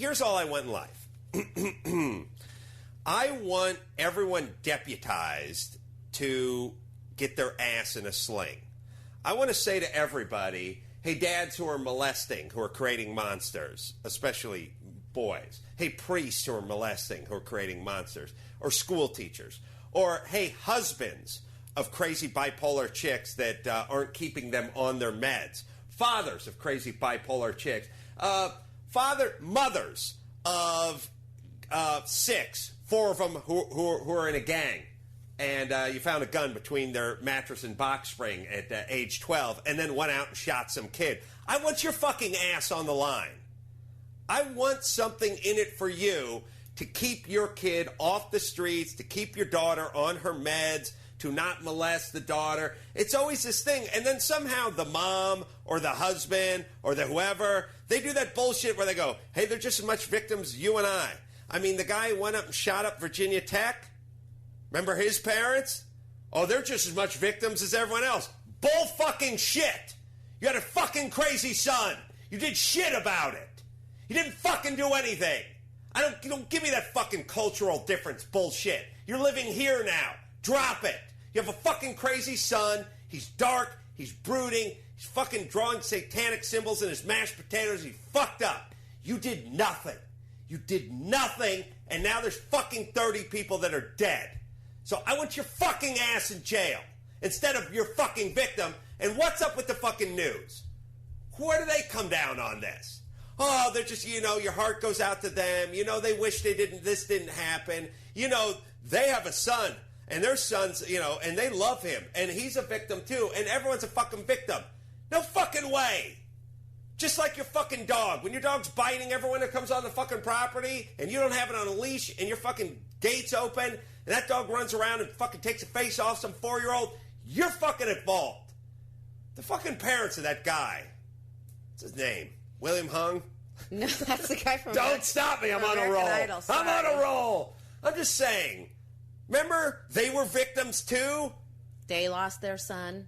here's all I want in life. I want everyone deputized to get their ass in a sling. I want to say to everybody, hey, dads who are molesting, who are creating monsters, especially boys. Hey, priests who are molesting, who are creating monsters. Or school teachers. Or, hey, husbands of crazy bipolar chicks that aren't keeping them on their meds. Fathers of crazy bipolar chicks. Mothers of 6, 4 of them who are in a gang. And you found a gun between their mattress and box spring at age 12 and then went out and shot some kid. I want your fucking ass on the line. I want something in it for you to keep your kid off the streets, to keep your daughter on her meds, to not molest the daughter. It's always this thing. And then somehow the mom or the husband or the whoever, they do that bullshit where they go, hey, they're just as much victims as you and I. I mean, the guy who went up and shot up Virginia Tech, remember his parents? Oh, they're just as much victims as everyone else. Bull fucking shit. You had a fucking crazy son. You did shit about it. You didn't fucking do anything. You don't give me that fucking cultural difference bullshit. You're living here now. Drop it. You have a fucking crazy son. He's dark. He's brooding. He's fucking drawing satanic symbols in his mashed potatoes. He fucked up. You did nothing. You did nothing, and now there's fucking 30 people that are dead. So I want your fucking ass in jail instead of your fucking victim. And what's up with the fucking news? Where do they come down on this? Oh, they're just, your heart goes out to them. They wish this didn't happen. They have a son, and their son's, and they love him, and he's a victim too, and everyone's a fucking victim. No fucking way. Just like your fucking dog. When your dog's biting everyone that comes on the fucking property, and you don't have it on a leash, and your fucking gate's open, and that dog runs around and fucking takes a face off some 4-year-old, you're fucking involved. The fucking parents of that guy, what's his name? William Hung? No, that's the guy from Don't stop me, I'm on a roll. Idol, I'm on a roll. I'm just saying. Remember, they were victims too? They lost their son.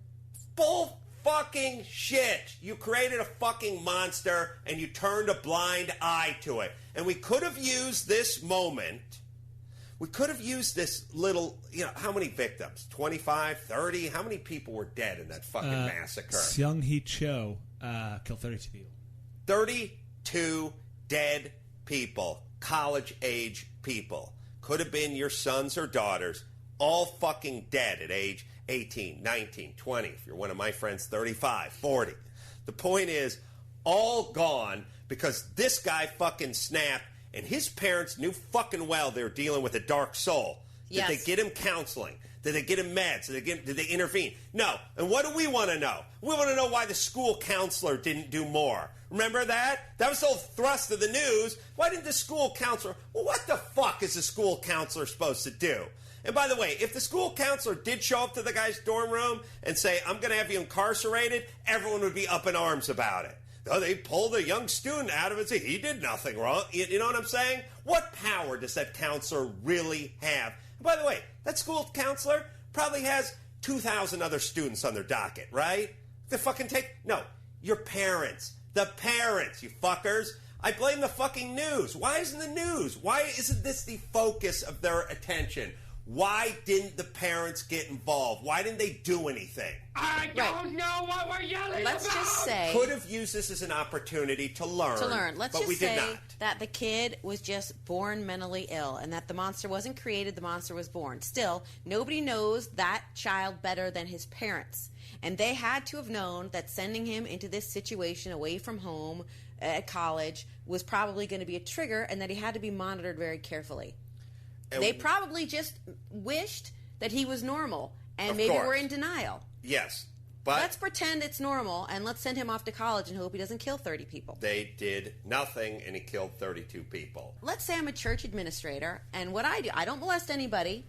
Bull fucking shit. You created a fucking monster and you turned a blind eye to it. And we could have used this moment. We could have used this little, how many victims? 25, 30? How many people were dead in that fucking massacre? Seung-hee Cho killed 32 people. 32 dead people, college-age people. Could have been your sons or daughters, all fucking dead at age 18, 19, 20. If you're one of my friends, 35, 40. The point is, all gone because this guy fucking snapped, and his parents knew fucking well they were dealing with a dark soul. Did they get him counseling? Did they get him meds? Did they intervene? No. And what do we want to know? We want to know why the school counselor didn't do more. Remember that? That was the whole thrust of the news. Why didn't the school counselor... Well, what the fuck is the school counselor supposed to do? And by the way, if the school counselor did show up to the guy's dorm room and say, I'm going to have you incarcerated, everyone would be up in arms about it. Oh, they pulled a young student out of it and say, he did nothing wrong. You know what I'm saying? What power does that counselor really have? And by the way, that school counselor probably has 2,000 other students on their docket, right? The fucking No, your parents. The parents, you fuckers. I blame the fucking news. Why isn't the news? Why isn't this the focus of their attention? Why didn't the parents get involved? Why didn't they do anything? I don't know what we're yelling about. Let's just say... Could have used this as an opportunity to learn. Let's just say that the kid was just born mentally ill and that the monster wasn't created, the monster was born. Still, nobody knows that child better than his parents. And they had to have known that sending him into this situation away from home at college was probably going to be a trigger and that he had to be monitored very carefully. They probably just wished that he was normal, and maybe we're in denial. Yes, but... Let's pretend it's normal, and let's send him off to college and hope he doesn't kill 30 people. They did nothing, and he killed 32 people. Let's say I'm a church administrator, and what I do, I don't molest anybody.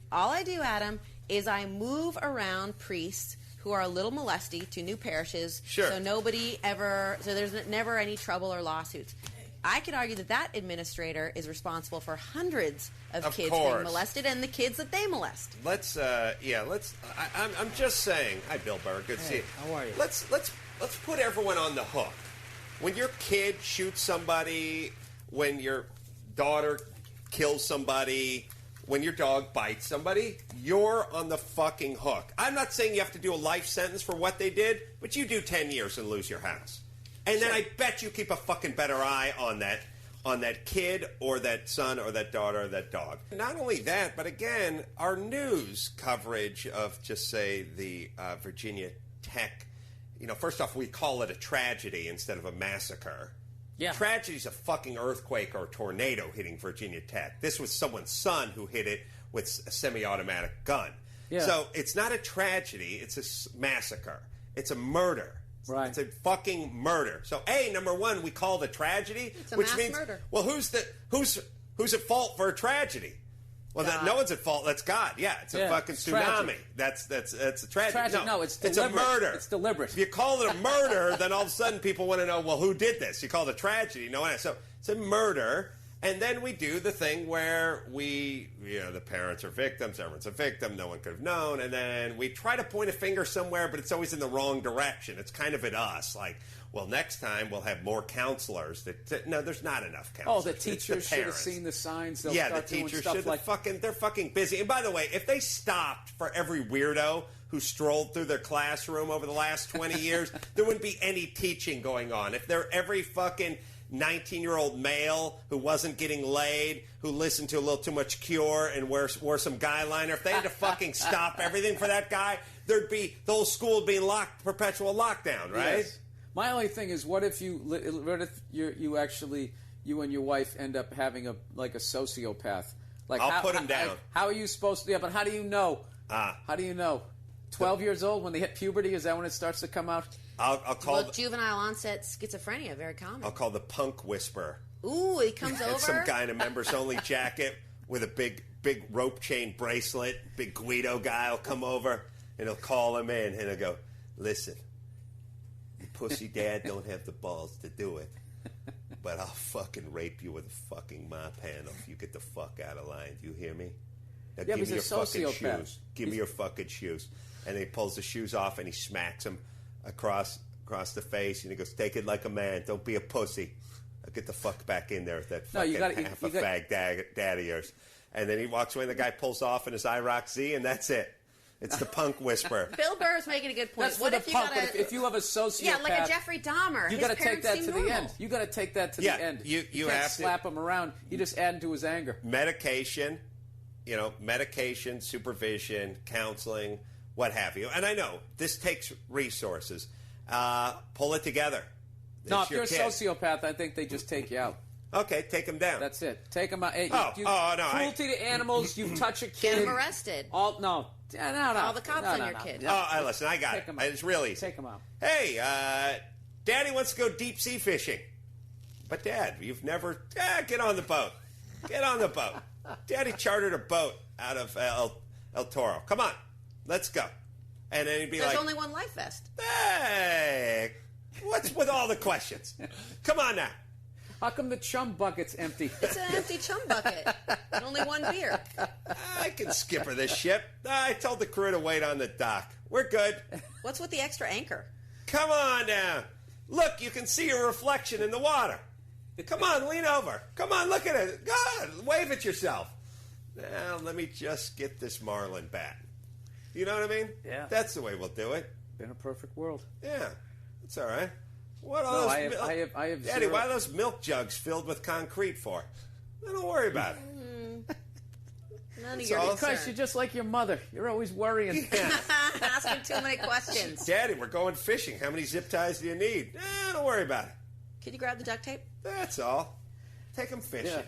All I do, Adam, is I move around priests who are a little molesty to new parishes, sure. So there's never any trouble or lawsuits. I could argue that that administrator is responsible for hundreds of kids being molested and the kids that they molest. I'm just saying. Hi, Bill Burr. Good to see you. How are you? Let's put everyone on the hook. When your kid shoots somebody when your daughter kills somebody, when your dog bites somebody, you're on the fucking hook. I'm not saying you have to do a life sentence for what they did, but you do 10 years and lose your house. And then I bet you keep a fucking better eye on that kid or that son or that daughter or that dog. Not only that, but again, our news coverage of, just say, the Virginia Tech, first off, we call it a tragedy instead of a massacre. Yeah. Tragedy's a fucking earthquake or a tornado hitting Virginia Tech. This was someone's son who hit it with a semi-automatic gun. Yeah. So it's not a tragedy, it's a massacre. It's a murder. Right. It's a fucking murder. So, number one, we call it a tragedy. It's a which mass means, murder. Well, who's at fault for a tragedy? Well, no one's at fault. That's God. Yeah, it's a fucking tsunami. Tragic. That's a tragedy. Tragic. No, it's deliberate. It's a murder. It's deliberate. If you call it a murder, then all of a sudden people want to know, well, who did this? You call it a tragedy. No, so it's a murder. And then we do the thing where the parents are victims, everyone's a victim, no one could have known, and then we try to point a finger somewhere, but it's always in the wrong direction. It's kind of at us, like, well, next time we'll have more counselors. No, there's not enough counselors. Oh, the teachers should have seen the signs. They'll the start doing teachers stuff should. They're fucking busy. And by the way, if they stopped for every weirdo who strolled through their classroom over the last 20 years, there wouldn't be any teaching going on. If they're every fucking 19-year-old male who wasn't getting laid, who listened to a little too much Cure and wore some guy liner, if they had to fucking stop everything for that guy, the whole school would be in perpetual lockdown, right? Yes. My only thing is, what if you and your wife end up having a sociopath? Like, I'll put him down. How are you supposed to? Yeah, but how do you know? How do you know? 12 years old, when they hit puberty, is that when it starts to come out? I'll call juvenile onset schizophrenia, very common. I'll call the punk whisperer. Ooh, he comes over. Some guy in a members only jacket with a big rope chain bracelet. Big Guido guy will come over and he'll call him in and he'll go, listen, your pussy dad don't have the balls to do it, but I'll fucking rape you with a fucking mop handle if you get the fuck out of line. Do you hear me? Now give me your fucking shoes. Give me your fucking shoes. And then he pulls the shoes off and he smacks him across the face and he goes, take it like a man. Don't be a pussy. Now get the fuck back in there with that fucking fag dad of yours. And then he walks away and the guy pulls off in his IROC Z and that's it. It's the punk whisperer. Bill Burr's making a good point. That's what if punk, but if you have a sociopath... like a Jeffrey Dahmer. You got to take that to the end. You got to take that to the end. You can't have slap him around. You just add to his anger. Medication, supervision, counseling, what have you. And I know this takes resources. Pull it together. No, if you're a sociopath, I think they just take you out. Okay, take him down. That's it. Take him out. Hey, no. Cruelty to animals. You touch a kid. Get him arrested. No. All the cops on your kid. Listen, I got it. It's really easy. Take him out. Hey, Daddy wants to go deep sea fishing. But Dad, you've never... get on the boat. Get on the boat. Daddy chartered a boat out of El Toro. Come on. Let's go. And then he'd be There's only one life vest. Hey, what's with all the questions? Come on now. How come the chum bucket's empty? It's an empty chum bucket. And only one beer. I can skipper this ship. I told the crew to wait on the dock. We're good. What's with the extra anchor? Come on now. Look, you can see your reflection in the water. Come on, lean over. Come on, look at it. God, wave at yourself. Now, let me just get this marlin bat. You know what I mean? Yeah. That's the way we'll do it. In a perfect world. Yeah. That's all right. What are no, those I have Daddy, zero... why are those milk jugs filled with concrete for? Don't worry about it. None of your concern. Because you're just like your mother. You're always worrying. Yeah. Asking too many questions. Daddy, we're going fishing. How many zip ties do you need? Don't worry about it. Can you grab the duct tape? That's all. Take them fishing. Yeah.